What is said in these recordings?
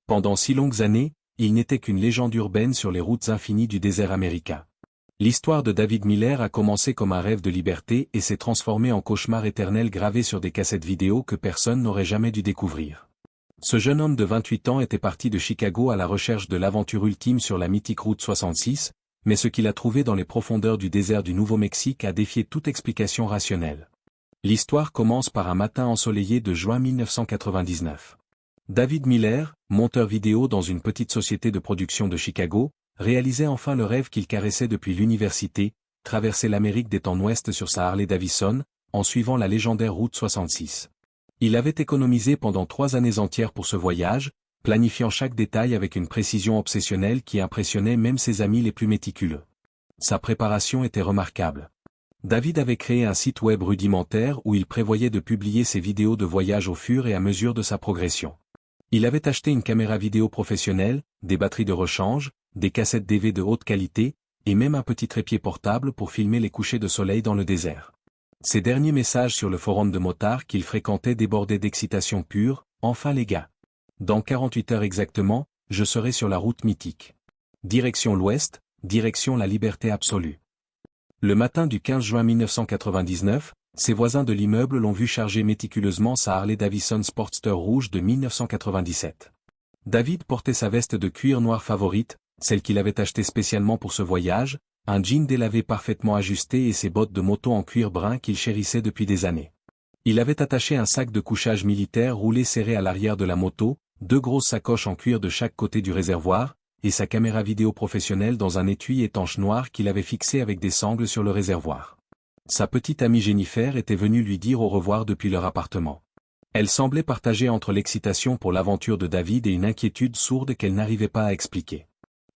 Pendant si longues années, il n'était qu'une légende urbaine sur les routes infinies du désert américain. L'histoire de David Miller a commencé comme un rêve de liberté et s'est transformée en cauchemar éternel gravé sur des cassettes vidéo que personne n'aurait jamais dû découvrir. Ce jeune homme de 28 ans était parti de Chicago à la recherche de l'aventure ultime sur la mythique route 66, mais ce qu'il a trouvé dans les profondeurs du désert du Nouveau-Mexique a défié toute explication rationnelle. L'histoire commence par un matin ensoleillé de juin 1999. David Miller, monteur vidéo dans une petite société de production de Chicago, réalisait enfin le rêve qu'il caressait depuis l'université, traverser l'Amérique des temps ouest sur sa Harley Davidson, en suivant la légendaire route 66. Il avait économisé pendant 3 années entières pour ce voyage, planifiant chaque détail avec une précision obsessionnelle qui impressionnait même ses amis les plus méticuleux. Sa préparation était remarquable. David avait créé un site web rudimentaire où il prévoyait de publier ses vidéos de voyage au fur et à mesure de sa progression. Il avait acheté une caméra vidéo professionnelle, des batteries de rechange, des cassettes DV de haute qualité, et même un petit trépied portable pour filmer les couchers de soleil dans le désert. Ses derniers messages sur le forum de motards qu'il fréquentait débordaient d'excitation pure, « Enfin les gars. Dans 48 heures exactement, je serai sur la route mythique. Direction l'ouest, direction la liberté absolue. » Le matin du 15 juin 1999, ses voisins de l'immeuble l'ont vu charger méticuleusement sa Harley Davidson Sportster rouge de 1997. David portait sa veste de cuir noir favorite, celle qu'il avait achetée spécialement pour ce voyage, un jean délavé parfaitement ajusté et ses bottes de moto en cuir brun qu'il chérissait depuis des années. Il avait attaché un sac de couchage militaire roulé serré à l'arrière de la moto, 2 grosses sacoches en cuir de chaque côté du réservoir, et sa caméra vidéo professionnelle dans un étui étanche noir qu'il avait fixé avec des sangles sur le réservoir. Sa petite amie Jennifer était venue lui dire au revoir depuis leur appartement. Elle semblait partager entre l'excitation pour l'aventure de David et une inquiétude sourde qu'elle n'arrivait pas à expliquer.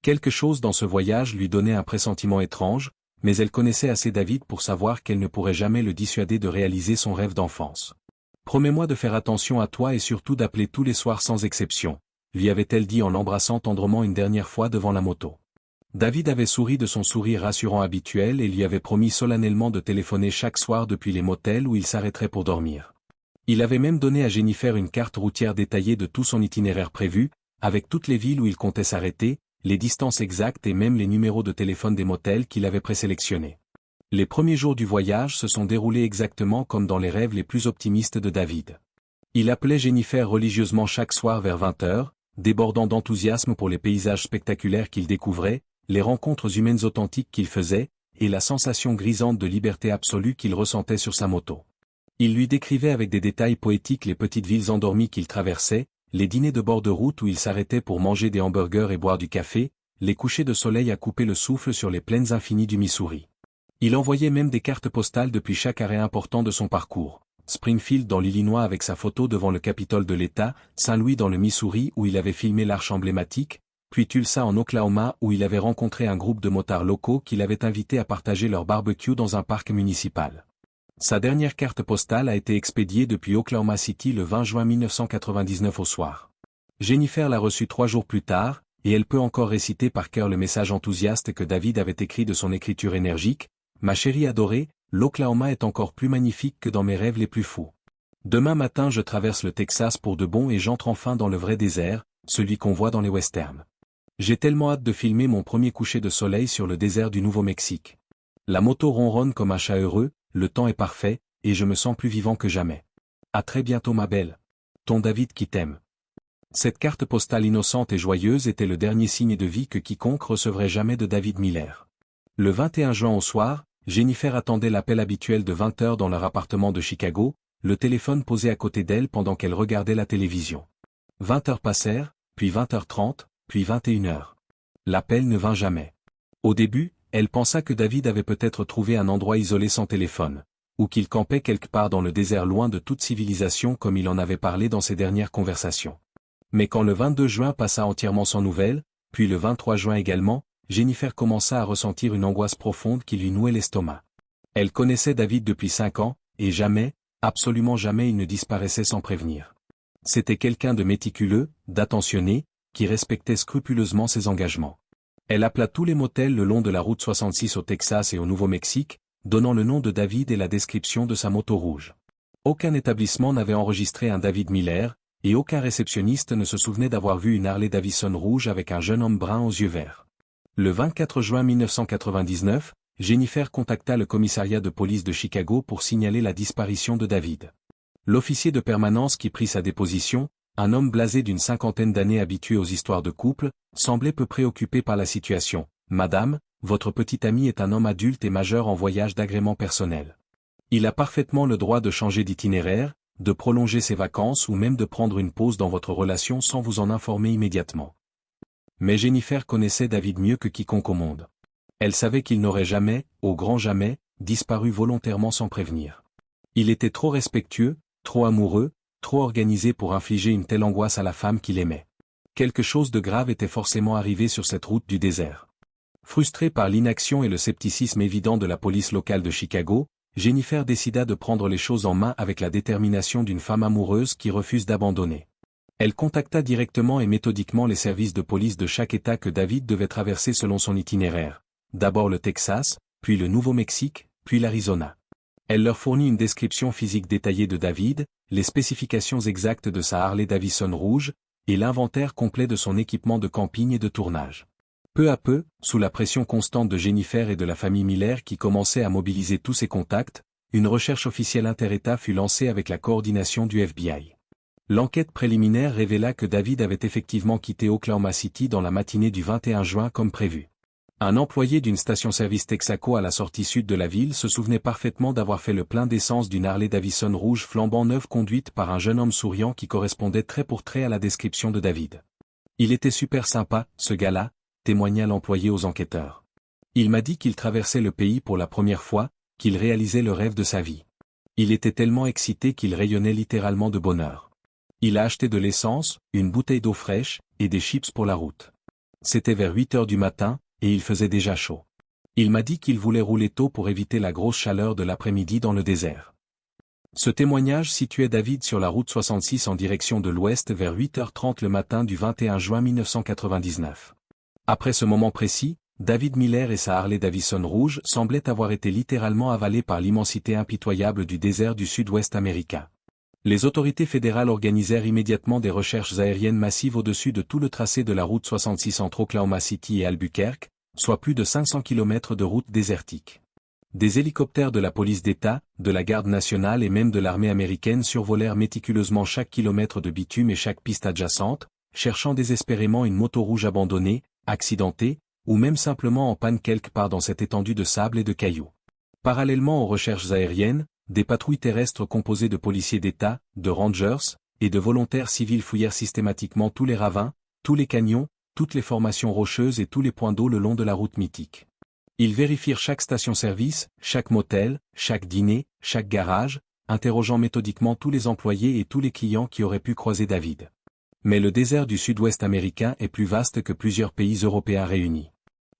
Quelque chose dans ce voyage lui donnait un pressentiment étrange, mais elle connaissait assez David pour savoir qu'elle ne pourrait jamais le dissuader de réaliser son rêve d'enfance. « Promets-moi de faire attention à toi et surtout d'appeler tous les soirs sans exception », lui avait-elle dit en l'embrassant tendrement une dernière fois devant la moto. David avait souri de son sourire rassurant habituel et lui avait promis solennellement de téléphoner chaque soir depuis les motels où il s'arrêterait pour dormir. Il avait même donné à Jennifer une carte routière détaillée de tout son itinéraire prévu, avec toutes les villes où il comptait s'arrêter, les distances exactes et même les numéros de téléphone des motels qu'il avait présélectionnés. Les premiers jours du voyage se sont déroulés exactement comme dans les rêves les plus optimistes de David. Il appelait Jennifer religieusement chaque soir vers 20 h, débordant d'enthousiasme pour les paysages spectaculaires qu'il découvrait, les rencontres humaines authentiques qu'il faisait, et la sensation grisante de liberté absolue qu'il ressentait sur sa moto. Il lui décrivait avec des détails poétiques les petites villes endormies qu'il traversait, les dîners de bord de route où il s'arrêtait pour manger des hamburgers et boire du café, les couchers de soleil à couper le souffle sur les plaines infinies du Missouri. Il envoyait même des cartes postales depuis chaque arrêt important de son parcours. Springfield dans l'Illinois avec sa photo devant le Capitole de l'État, Saint-Louis dans le Missouri où il avait filmé l'arche emblématique, puis Tulsa en Oklahoma où il avait rencontré un groupe de motards locaux qu'il avait invités à partager leur barbecue dans un parc municipal. Sa dernière carte postale a été expédiée depuis Oklahoma City le 20 juin 1999 au soir. Jennifer l'a reçue 3 jours plus tard, et elle peut encore réciter par cœur le message enthousiaste que David avait écrit de son écriture énergique. « Ma chérie adorée, l'Oklahoma est encore plus magnifique que dans mes rêves les plus fous. Demain matin je traverse le Texas pour de bon et j'entre enfin dans le vrai désert, celui qu'on voit dans les westerns. J'ai tellement hâte de filmer mon premier coucher de soleil sur le désert du Nouveau-Mexique. La moto ronronne comme un chat heureux, le temps est parfait, et je me sens plus vivant que jamais. À très bientôt ma belle. Ton David qui t'aime. » Cette carte postale innocente et joyeuse était le dernier signe de vie que quiconque recevrait jamais de David Miller. Le 21 juin au soir, Jennifer attendait l'appel habituel de 20 h dans leur appartement de Chicago, le téléphone posé à côté d'elle pendant qu'elle regardait la télévision. 20 heures passèrent, puis 20h30, puis 21 h. L'appel ne vint jamais. Au début, elle pensa que David avait peut-être trouvé un endroit isolé sans téléphone, ou qu'il campait quelque part dans le désert loin de toute civilisation comme il en avait parlé dans ses dernières conversations. Mais quand le 22 juin passa entièrement sans nouvelles, puis le 23 juin également, Jennifer commença à ressentir une angoisse profonde qui lui nouait l'estomac. Elle connaissait David depuis 5 ans, et jamais, absolument jamais il ne disparaissait sans prévenir. C'était quelqu'un de méticuleux, d'attentionné, qui respectait scrupuleusement ses engagements. Elle appela tous les motels le long de la route 66 au Texas et au Nouveau-Mexique, donnant le nom de David et la description de sa moto rouge. Aucun établissement n'avait enregistré un David Miller, et aucun réceptionniste ne se souvenait d'avoir vu une Harley Davidson rouge avec un jeune homme brun aux yeux verts. Le 24 juin 1999, Jennifer contacta le commissariat de police de Chicago pour signaler la disparition de David. L'officier de permanence qui prit sa déposition, un homme blasé d'une cinquantaine d'années habitué aux histoires de couple, semblait peu préoccupé par la situation. « Madame, votre petit ami est un homme adulte et majeur en voyage d'agrément personnel. Il a parfaitement le droit de changer d'itinéraire, de prolonger ses vacances ou même de prendre une pause dans votre relation sans vous en informer immédiatement. » Mais Jennifer connaissait David mieux que quiconque au monde. Elle savait qu'il n'aurait jamais, au grand jamais, disparu volontairement sans prévenir. Il était trop respectueux, trop amoureux, trop organisé pour infliger une telle angoisse à la femme qu'il aimait. Quelque chose de grave était forcément arrivé sur cette route du désert. Frustrée par l'inaction et le scepticisme évident de la police locale de Chicago, Jennifer décida de prendre les choses en main avec la détermination d'une femme amoureuse qui refuse d'abandonner. Elle contacta directement et méthodiquement les services de police de chaque État que David devait traverser selon son itinéraire. D'abord le Texas, puis le Nouveau-Mexique, puis l'Arizona. Elle leur fournit une description physique détaillée de David, les spécifications exactes de sa Harley Davidson rouge, et l'inventaire complet de son équipement de camping et de tournage. Peu à peu, sous la pression constante de Jennifer et de la famille Miller qui commençait à mobiliser tous ses contacts, une recherche officielle inter-État fut lancée avec la coordination du FBI. L'enquête préliminaire révéla que David avait effectivement quitté Oklahoma City dans la matinée du 21 juin comme prévu. Un employé d'une station-service Texaco à la sortie sud de la ville se souvenait parfaitement d'avoir fait le plein d'essence d'une Harley Davidson rouge flambant neuve conduite par un jeune homme souriant qui correspondait trait pour trait à la description de David. « Il était super sympa, ce gars-là », témoigna l'employé aux enquêteurs. « Il m'a dit qu'il traversait le pays pour la première fois, qu'il réalisait le rêve de sa vie. Il était tellement excité qu'il rayonnait littéralement de bonheur. Il a acheté de l'essence, une bouteille d'eau fraîche, et des chips pour la route. C'était vers 8 heures du matin, et il faisait déjà chaud. Il m'a dit qu'il voulait rouler tôt pour éviter la grosse chaleur de l'après-midi dans le désert. » Ce témoignage situait David sur la route 66 en direction de l'ouest vers 8h30 le matin du 21 juin 1999. Après ce moment précis, David Miller et sa Harley Davidson rouge semblaient avoir été littéralement avalés par l'immensité impitoyable du désert du sud-ouest américain. Les autorités fédérales organisèrent immédiatement des recherches aériennes massives au-dessus de tout le tracé de la route 66 entre Oklahoma City et Albuquerque, soit plus de 500 km de route désertique. Des hélicoptères de la police d'État, de la garde nationale et même de l'armée américaine survolèrent méticuleusement chaque kilomètre de bitume et chaque piste adjacente, cherchant désespérément une moto rouge abandonnée, accidentée, ou même simplement en panne quelque part dans cette étendue de sable et de cailloux. Parallèlement aux recherches aériennes, des patrouilles terrestres composées de policiers d'État, de rangers, et de volontaires civils fouillèrent systématiquement tous les ravins, tous les canyons, toutes les formations rocheuses et tous les points d'eau le long de la route mythique. Ils vérifièrent chaque station-service, chaque motel, chaque dîner, chaque garage, interrogeant méthodiquement tous les employés et tous les clients qui auraient pu croiser David. Mais le désert du sud-ouest américain est plus vaste que plusieurs pays européens réunis.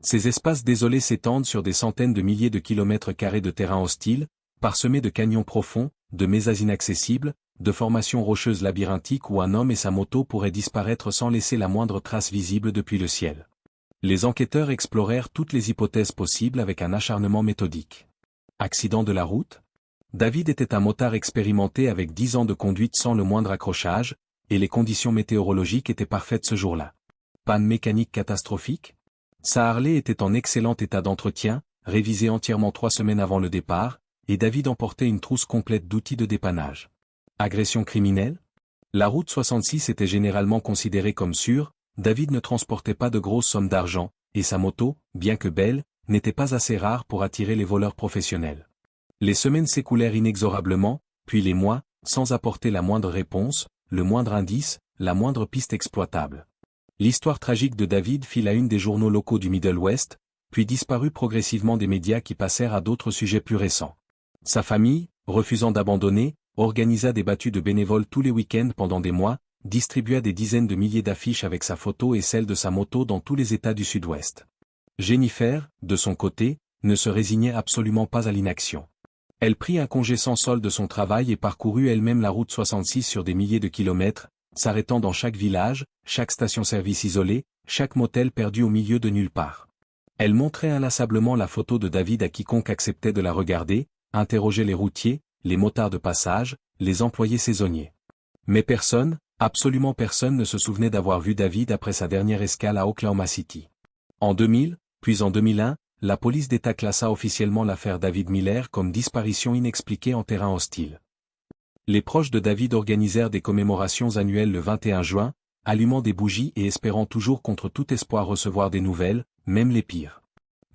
Ces espaces désolés s'étendent sur des centaines de milliers de kilomètres carrés de terrain hostile, parsemés de canyons profonds, de mésas inaccessibles, de formations rocheuses labyrinthiques où un homme et sa moto pourraient disparaître sans laisser la moindre trace visible depuis le ciel. Les enquêteurs explorèrent toutes les hypothèses possibles avec un acharnement méthodique. Accident de la route ? David était un motard expérimenté avec 10 ans de conduite sans le moindre accrochage, et les conditions météorologiques étaient parfaites ce jour-là. Panne mécanique catastrophique ? Sa Harley était en excellent état d'entretien, révisée entièrement 3 semaines avant le départ, et David emportait une trousse complète d'outils de dépannage. Agression criminelle ? La route 66 était généralement considérée comme sûre, David ne transportait pas de grosses sommes d'argent, et sa moto, bien que belle, n'était pas assez rare pour attirer les voleurs professionnels. Les semaines s'écoulèrent inexorablement, puis les mois, sans apporter la moindre réponse, le moindre indice, la moindre piste exploitable. L'histoire tragique de David fit la une des journaux locaux du Middle West, puis disparut progressivement des médias qui passèrent à d'autres sujets plus récents. Sa famille, refusant d'abandonner, organisa des battues de bénévoles tous les week-ends pendant des mois, distribua des dizaines de milliers d'affiches avec sa photo et celle de sa moto dans tous les États du Sud-Ouest. Jennifer, de son côté, ne se résignait absolument pas à l'inaction. Elle prit un congé sans solde de son travail et parcourut elle-même la route 66 sur des milliers de kilomètres, s'arrêtant dans chaque village, chaque station-service isolée, chaque motel perdu au milieu de nulle part. Elle montrait inlassablement la photo de David à quiconque acceptait de la regarder, interrogeait les routiers, les motards de passage, les employés saisonniers. Mais personne, Absolument personne ne se souvenait d'avoir vu David après sa dernière escale à Oklahoma City. En 2000, puis en 2001, la police d'État classa officiellement l'affaire David Miller comme disparition inexpliquée en terrain hostile. Les proches de David organisèrent des commémorations annuelles le 21 juin, allumant des bougies et espérant toujours contre tout espoir recevoir des nouvelles, même les pires.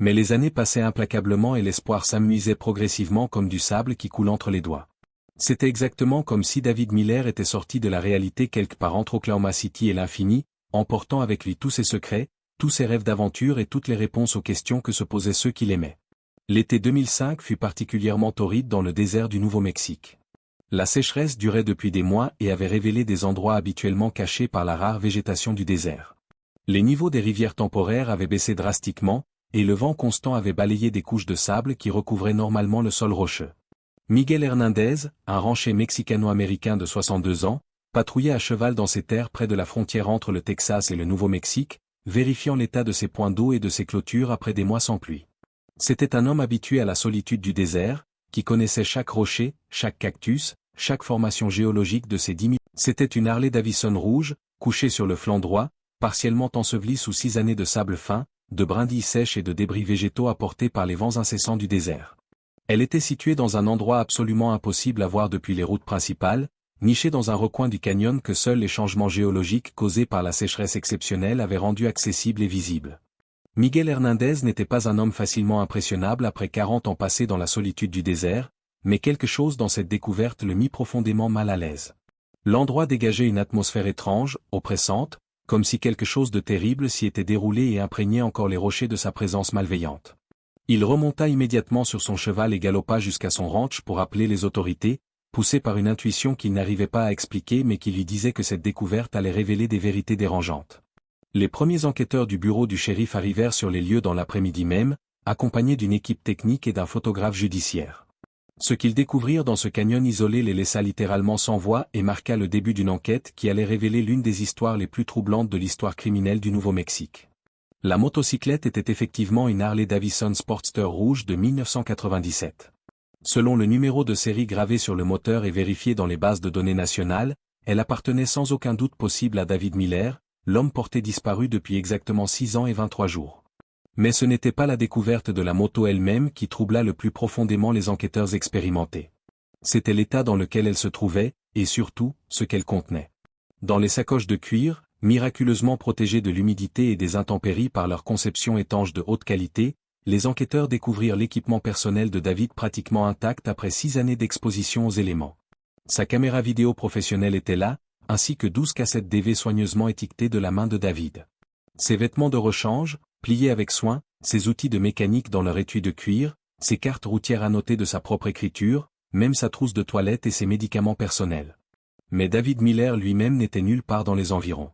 Mais les années passaient implacablement et l'espoir s'amenuisait progressivement comme du sable qui coule entre les doigts. C'était exactement comme si David Miller était sorti de la réalité quelque part entre Oklahoma City et l'infini, emportant avec lui tous ses secrets, tous ses rêves d'aventure et toutes les réponses aux questions que se posaient ceux qui l'aimaient. L'été 2005 fut particulièrement torride dans le désert du Nouveau-Mexique. La sécheresse durait depuis des mois et avait révélé des endroits habituellement cachés par la rare végétation du désert. Les niveaux des rivières temporaires avaient baissé drastiquement, et le vent constant avait balayé des couches de sable qui recouvraient normalement le sol rocheux. Miguel Hernandez, un rancher mexicano-américain de 62 ans, patrouillait à cheval dans ces terres près de la frontière entre le Texas et le Nouveau-Mexique, vérifiant l'état de ses points d'eau et de ses clôtures après des mois sans pluie. C'était un homme habitué à la solitude du désert, qui connaissait chaque rocher, chaque cactus, chaque formation géologique de ces 10 000. C'était une Harley-Davidson rouge, couchée sur le flanc droit, partiellement ensevelie sous 6 années de sable fin, de brindilles sèches et de débris végétaux apportés par les vents incessants du désert. Elle était située dans un endroit absolument impossible à voir depuis les routes principales, nichée dans un recoin du canyon que seuls les changements géologiques causés par la sécheresse exceptionnelle avaient rendu accessible et visible. Miguel Hernandez n'était pas un homme facilement impressionnable après 40 ans passés dans la solitude du désert, mais quelque chose dans cette découverte le mit profondément mal à l'aise. L'endroit dégageait une atmosphère étrange, oppressante, comme si quelque chose de terrible s'y était déroulé et imprégnait encore les rochers de sa présence malveillante. Il remonta immédiatement sur son cheval et galopa jusqu'à son ranch pour appeler les autorités, poussé par une intuition qu'il n'arrivait pas à expliquer mais qui lui disait que cette découverte allait révéler des vérités dérangeantes. Les premiers enquêteurs du bureau du shérif arrivèrent sur les lieux dans l'après-midi même, accompagnés d'une équipe technique et d'un photographe judiciaire. Ce qu'ils découvrirent dans ce canyon isolé les laissa littéralement sans voix et marqua le début d'une enquête qui allait révéler l'une des histoires les plus troublantes de l'histoire criminelle du Nouveau-Mexique. La motocyclette était effectivement une Harley-Davidson Sportster rouge de 1997. Selon le numéro de série gravé sur le moteur et vérifié dans les bases de données nationales, elle appartenait sans aucun doute possible à David Miller, l'homme porté disparu depuis exactement 6 ans et 23 jours. Mais ce n'était pas la découverte de la moto elle-même qui troubla le plus profondément les enquêteurs expérimentés. C'était l'état dans lequel elle se trouvait, et surtout, ce qu'elle contenait. Dans les sacoches de cuir, miraculeusement protégées de l'humidité et des intempéries par leur conception étanche de haute qualité, les enquêteurs découvrirent l'équipement personnel de David pratiquement intact après 6 années d'exposition aux éléments. Sa caméra vidéo professionnelle était là, ainsi que 12 cassettes DV soigneusement étiquetées de la main de David. Ses vêtements de rechange, pliés avec soin, ses outils de mécanique dans leur étui de cuir, ses cartes routières annotées de sa propre écriture, même sa trousse de toilette et ses médicaments personnels. Mais David Miller lui-même n'était nulle part dans les environs.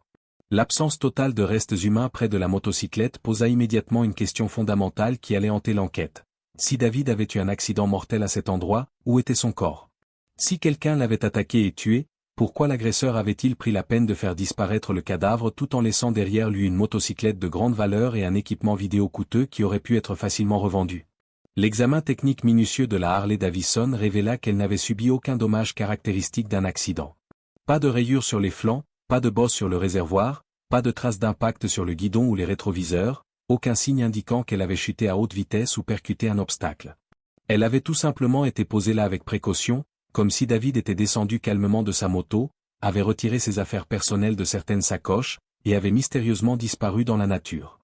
L'absence totale de restes humains près de la motocyclette posa immédiatement une question fondamentale qui allait hanter l'enquête. Si David avait eu un accident mortel à cet endroit, où était son corps? Si quelqu'un l'avait attaqué et tué, pourquoi l'agresseur avait-il pris la peine de faire disparaître le cadavre tout en laissant derrière lui une motocyclette de grande valeur et un équipement vidéo coûteux qui aurait pu être facilement revendu? L'examen technique minutieux de la Harley-Davidson révéla qu'elle n'avait subi aucun dommage caractéristique d'un accident. Pas de rayures sur les flancs, pas de bosse sur le réservoir, pas de traces d'impact sur le guidon ou les rétroviseurs, aucun signe indiquant qu'elle avait chuté à haute vitesse ou percuté un obstacle. Elle avait tout simplement été posée là avec précaution, comme si David était descendu calmement de sa moto, avait retiré ses affaires personnelles de certaines sacoches, et avait mystérieusement disparu dans la nature.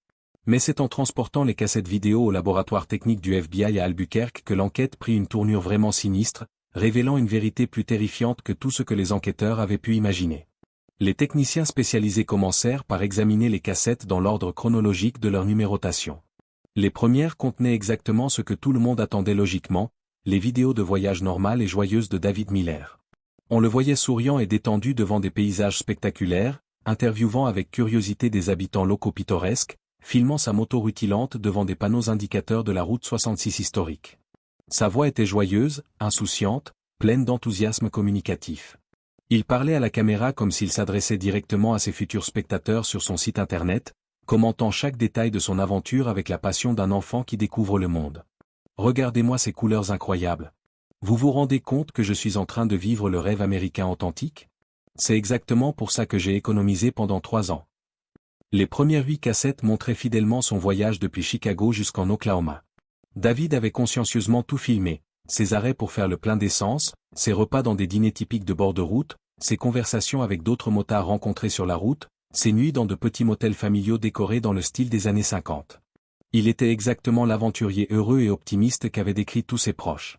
Mais c'est en transportant les cassettes vidéo au laboratoire technique du FBI à Albuquerque que l'enquête prit une tournure vraiment sinistre, révélant une vérité plus terrifiante que tout ce que les enquêteurs avaient pu imaginer. Les techniciens spécialisés commencèrent par examiner les cassettes dans l'ordre chronologique de leur numérotation. Les premières contenaient exactement ce que tout le monde attendait logiquement, les vidéos de voyage normales et joyeuses de David Miller. On le voyait souriant et détendu devant des paysages spectaculaires, interviewant avec curiosité des habitants locaux pittoresques, filmant sa moto rutilante devant des panneaux indicateurs de la route 66 historique. Sa voix était joyeuse, insouciante, pleine d'enthousiasme communicatif. Il parlait à la caméra comme s'il s'adressait directement à ses futurs spectateurs sur son site internet, commentant chaque détail de son aventure avec la passion d'un enfant qui découvre le monde. Regardez-moi ces couleurs incroyables. Vous vous rendez compte que je suis en train de vivre le rêve américain authentique? C'est exactement pour ça que j'ai économisé pendant 3 ans. Les premières 8 cassettes montraient fidèlement son voyage depuis Chicago jusqu'en Oklahoma. David avait consciencieusement tout filmé, ses arrêts pour faire le plein d'essence, ses repas dans des dîners typiques de bord de route, ses conversations avec d'autres motards rencontrés sur la route, ses nuits dans de petits motels familiaux décorés dans le style des années 50. Il était exactement l'aventurier heureux et optimiste qu'avaient décrit tous ses proches.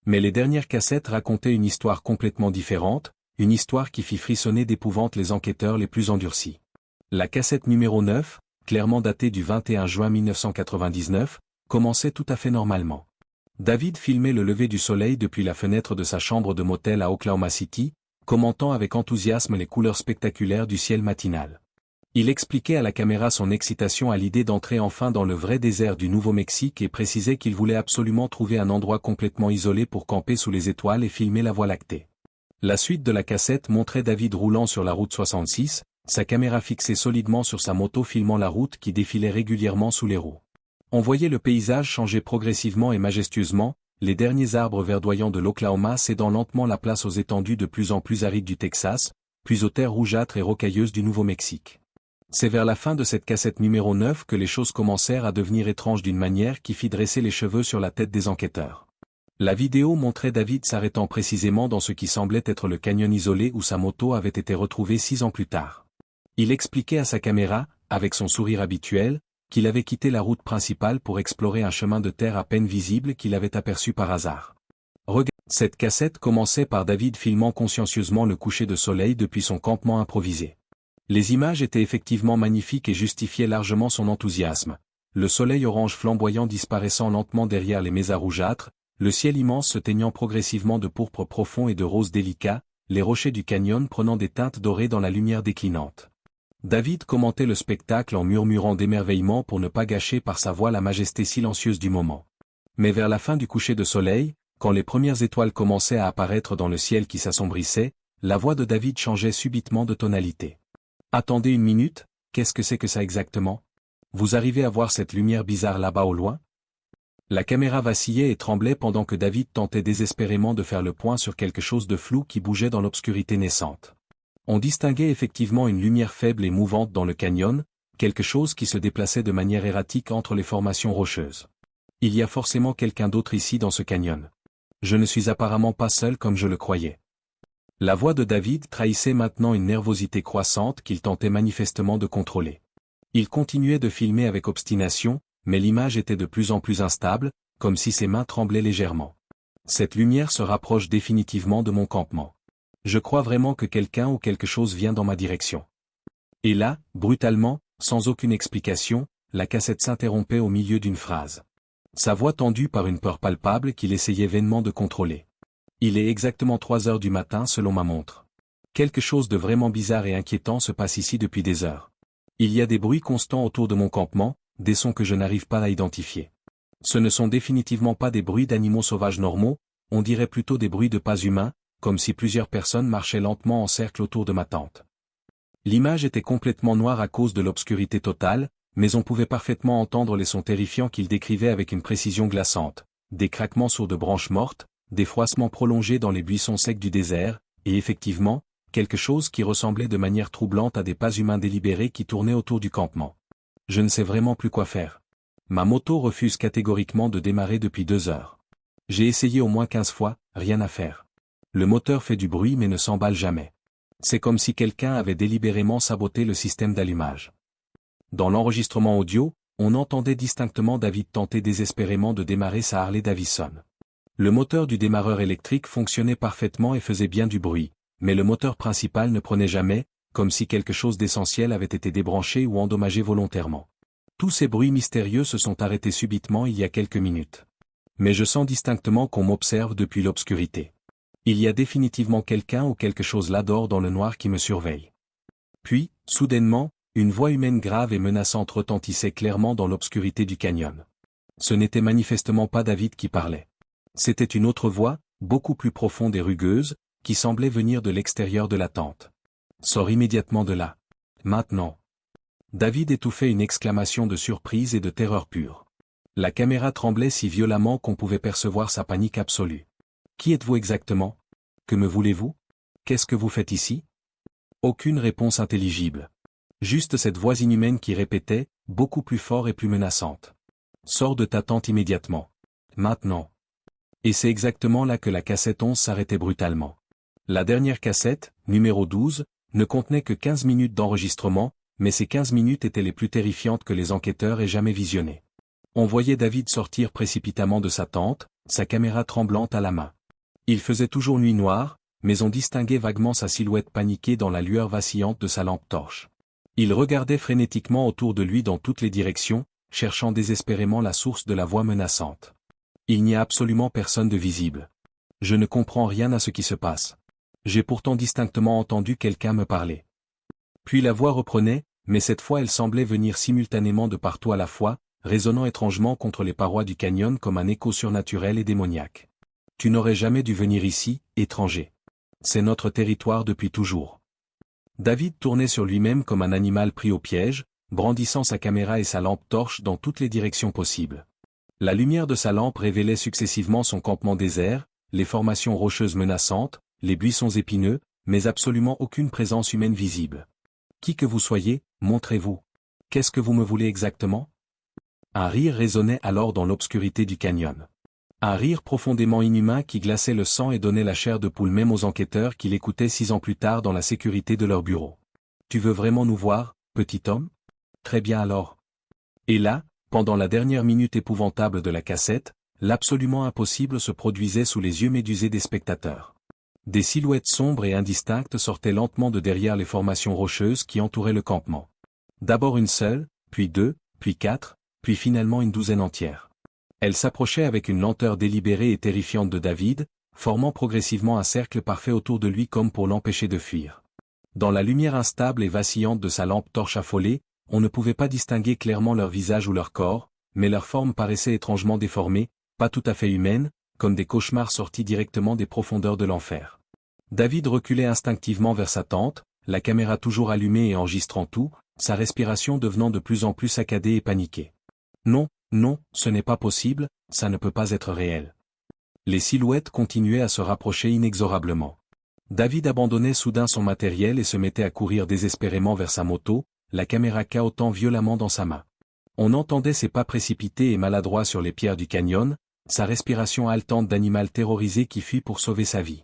Mais les dernières cassettes racontaient une histoire complètement différente, une histoire qui fit frissonner d'épouvante les enquêteurs les plus endurcis. La cassette numéro 9, clairement datée du 21 juin 1999, commençait tout à fait normalement. David filmait le lever du soleil depuis la fenêtre de sa chambre de motel à Oklahoma City, commentant avec enthousiasme les couleurs spectaculaires du ciel matinal. Il expliquait à la caméra son excitation à l'idée d'entrer enfin dans le vrai désert du Nouveau-Mexique et précisait qu'il voulait absolument trouver un endroit complètement isolé pour camper sous les étoiles et filmer la Voie lactée. La suite de la cassette montrait David roulant sur la route 66, sa caméra fixée solidement sur sa moto filmant la route qui défilait régulièrement sous les roues. On voyait le paysage changer progressivement et majestueusement, les derniers arbres verdoyants de l'Oklahoma cédant lentement la place aux étendues de plus en plus arides du Texas, puis aux terres rougeâtres et rocailleuses du Nouveau-Mexique. C'est vers la fin de cette cassette numéro 9 que les choses commencèrent à devenir étranges d'une manière qui fit dresser les cheveux sur la tête des enquêteurs. La vidéo montrait David s'arrêtant précisément dans ce qui semblait être le canyon isolé où sa moto avait été retrouvée 6 ans plus tard. Il expliquait à sa caméra, avec son sourire habituel, qu'il avait quitté la route principale pour explorer un chemin de terre à peine visible qu'il avait aperçu par hasard. Cette cassette commençait par David filmant consciencieusement le coucher de soleil depuis son campement improvisé. Les images étaient effectivement magnifiques et justifiaient largement son enthousiasme. Le soleil orange flamboyant disparaissant lentement derrière les mésas rougeâtres, le ciel immense se teignant progressivement de pourpre profond et de rose délicat, les rochers du canyon prenant des teintes dorées dans la lumière déclinante. David commentait le spectacle en murmurant d'émerveillement pour ne pas gâcher par sa voix la majesté silencieuse du moment. Mais vers la fin du coucher de soleil, quand les premières étoiles commençaient à apparaître dans le ciel qui s'assombrissait, la voix de David changeait subitement de tonalité. « Attendez une minute, qu'est-ce que c'est que ça exactement? Vous arrivez à voir cette lumière bizarre là-bas au loin ?» La caméra vacillait et tremblait pendant que David tentait désespérément de faire le point sur quelque chose de flou qui bougeait dans l'obscurité naissante. On distinguait effectivement une lumière faible et mouvante dans le canyon, quelque chose qui se déplaçait de manière erratique entre les formations rocheuses. Il y a forcément quelqu'un d'autre ici dans ce canyon. Je ne suis apparemment pas seul comme je le croyais. La voix de David trahissait maintenant une nervosité croissante qu'il tentait manifestement de contrôler. Il continuait de filmer avec obstination, mais l'image était de plus en plus instable, comme si ses mains tremblaient légèrement. Cette lumière se rapproche définitivement de mon campement. Je crois vraiment que quelqu'un ou quelque chose vient dans ma direction. Et là, brutalement, sans aucune explication, la cassette s'interrompait au milieu d'une phrase. Sa voix tendue par une peur palpable qu'il essayait vainement de contrôler. Il est exactement 3 heures du matin selon ma montre. Quelque chose de vraiment bizarre et inquiétant se passe ici depuis des heures. Il y a des bruits constants autour de mon campement, des sons que je n'arrive pas à identifier. Ce ne sont définitivement pas des bruits d'animaux sauvages normaux, on dirait plutôt des bruits de pas humains, comme si plusieurs personnes marchaient lentement en cercle autour de ma tente. L'image était complètement noire à cause de l'obscurité totale, mais on pouvait parfaitement entendre les sons terrifiants qu'il décrivait avec une précision glaçante, des craquements sourds de branches mortes, des froissements prolongés dans les buissons secs du désert, et effectivement, quelque chose qui ressemblait de manière troublante à des pas humains délibérés qui tournaient autour du campement. Je ne sais vraiment plus quoi faire. Ma moto refuse catégoriquement de démarrer depuis 2 heures. J'ai essayé au moins 15 fois, rien à faire. Le moteur fait du bruit mais ne s'emballe jamais. C'est comme si quelqu'un avait délibérément saboté le système d'allumage. Dans l'enregistrement audio, on entendait distinctement David tenter désespérément de démarrer sa Harley Davidson. Le moteur du démarreur électrique fonctionnait parfaitement et faisait bien du bruit, mais le moteur principal ne prenait jamais, comme si quelque chose d'essentiel avait été débranché ou endommagé volontairement. Tous ces bruits mystérieux se sont arrêtés subitement il y a quelques minutes. Mais je sens distinctement qu'on m'observe depuis l'obscurité. Il y a définitivement quelqu'un ou quelque chose là-dehors dans le noir qui me surveille. Puis, soudainement, une voix humaine grave et menaçante retentissait clairement dans l'obscurité du canyon. Ce n'était manifestement pas David qui parlait. C'était une autre voix, beaucoup plus profonde et rugueuse, qui semblait venir de l'extérieur de la tente. Sors immédiatement de là. Maintenant. David étouffait une exclamation de surprise et de terreur pure. La caméra tremblait si violemment qu'on pouvait percevoir sa panique absolue. Qui êtes-vous exactement? Que me voulez-vous? Qu'est-ce que vous faites ici? Aucune réponse intelligible. Juste cette voix inhumaine qui répétait, beaucoup plus fort et plus menaçante. Sors de ta tente immédiatement. Maintenant. Et c'est exactement là que la cassette 11 s'arrêtait brutalement. La dernière cassette, numéro 12, ne contenait que 15 minutes d'enregistrement, mais ces 15 minutes étaient les plus terrifiantes que les enquêteurs aient jamais visionnées. On voyait David sortir précipitamment de sa tente, sa caméra tremblante à la main. Il faisait toujours nuit noire, mais on distinguait vaguement sa silhouette paniquée dans la lueur vacillante de sa lampe torche. Il regardait frénétiquement autour de lui dans toutes les directions, cherchant désespérément la source de la voix menaçante. Il n'y a absolument personne de visible. Je ne comprends rien à ce qui se passe. J'ai pourtant distinctement entendu quelqu'un me parler. Puis la voix reprenait, mais cette fois elle semblait venir simultanément de partout à la fois, résonnant étrangement contre les parois du canyon comme un écho surnaturel et démoniaque. Tu n'aurais jamais dû venir ici, étranger. C'est notre territoire depuis toujours. David tournait sur lui-même comme un animal pris au piège, brandissant sa caméra et sa lampe torche dans toutes les directions possibles. La lumière de sa lampe révélait successivement son campement désert, les formations rocheuses menaçantes, les buissons épineux, mais absolument aucune présence humaine visible. Qui que vous soyez, montrez-vous. Qu'est-ce que vous me voulez exactement? Un rire résonnait alors dans l'obscurité du canyon. Un rire profondément inhumain qui glaçait le sang et donnait la chair de poule même aux enquêteurs qui l'écoutaient 6 ans plus tard dans la sécurité de leur bureau. Tu veux vraiment nous voir, petit homme? Très bien alors. Et là, pendant la dernière minute épouvantable de la cassette, l'absolument impossible se produisait sous les yeux médusés des spectateurs. Des silhouettes sombres et indistinctes sortaient lentement de derrière les formations rocheuses qui entouraient le campement. D'abord une seule, puis 2, puis 4, puis finalement une douzaine entière. Elle s'approchait avec une lenteur délibérée et terrifiante de David, formant progressivement un cercle parfait autour de lui comme pour l'empêcher de fuir. Dans la lumière instable et vacillante de sa lampe torche affolée, on ne pouvait pas distinguer clairement leur visage ou leur corps, mais leur forme paraissait étrangement déformée, pas tout à fait humaine, comme des cauchemars sortis directement des profondeurs de l'enfer. David reculait instinctivement vers sa tente, la caméra toujours allumée et enregistrant tout, sa respiration devenant de plus en plus saccadée et paniquée. Non, non, ce n'est pas possible, ça ne peut pas être réel. Les silhouettes continuaient à se rapprocher inexorablement. David abandonnait soudain son matériel et se mettait à courir désespérément vers sa moto, la caméra cahotant violemment dans sa main. On entendait ses pas précipités et maladroits sur les pierres du canyon, sa respiration haletante d'animal terrorisé qui fuit pour sauver sa vie.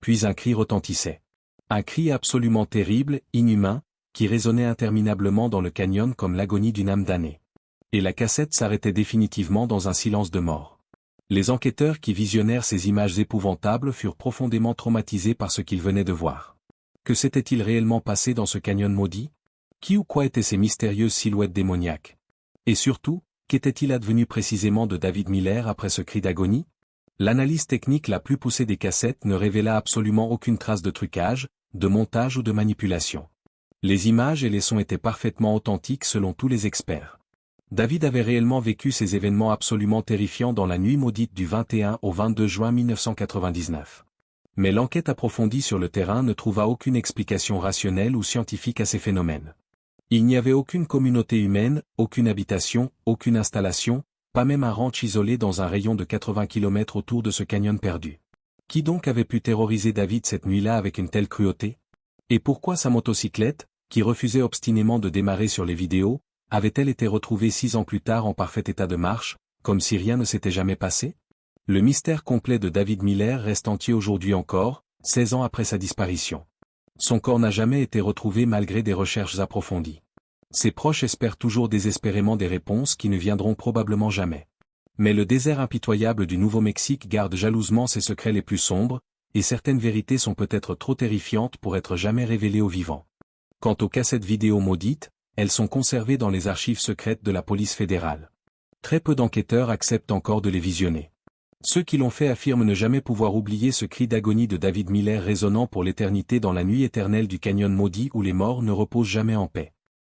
Puis un cri retentissait. Un cri absolument terrible, inhumain, qui résonnait interminablement dans le canyon comme l'agonie d'une âme damnée. Et la cassette s'arrêtait définitivement dans un silence de mort. Les enquêteurs qui visionnèrent ces images épouvantables furent profondément traumatisés par ce qu'ils venaient de voir. Que s'était-il réellement passé dans ce canyon maudit? Qui ou quoi étaient ces mystérieuses silhouettes démoniaques? Et surtout, qu'était-il advenu précisément de David Miller après ce cri d'agonie? L'analyse technique la plus poussée des cassettes ne révéla absolument aucune trace de trucage, de montage ou de manipulation. Les images et les sons étaient parfaitement authentiques selon tous les experts. David avait réellement vécu ces événements absolument terrifiants dans la nuit maudite du 21 au 22 juin 1999. Mais l'enquête approfondie sur le terrain ne trouva aucune explication rationnelle ou scientifique à ces phénomènes. Il n'y avait aucune communauté humaine, aucune habitation, aucune installation, pas même un ranch isolé dans un rayon de 80 km autour de ce canyon perdu. Qui donc avait pu terroriser David cette nuit-là avec une telle cruauté? Et pourquoi sa motocyclette, qui refusait obstinément de démarrer sur les vidéos, avait-elle été retrouvée 6 ans plus tard en parfait état de marche, comme si rien ne s'était jamais passé? Le mystère complet de David Miller reste entier aujourd'hui encore, 16 ans après sa disparition. Son corps n'a jamais été retrouvé malgré des recherches approfondies. Ses proches espèrent toujours désespérément des réponses qui ne viendront probablement jamais. Mais le désert impitoyable du Nouveau-Mexique garde jalousement ses secrets les plus sombres, et certaines vérités sont peut-être trop terrifiantes pour être jamais révélées aux vivants. Quant aux cassettes vidéo maudites, elles sont conservées dans les archives secrètes de la police fédérale. Très peu d'enquêteurs acceptent encore de les visionner. Ceux qui l'ont fait affirment ne jamais pouvoir oublier ce cri d'agonie de David Miller résonnant pour l'éternité dans la nuit éternelle du canyon maudit où les morts ne reposent jamais en paix.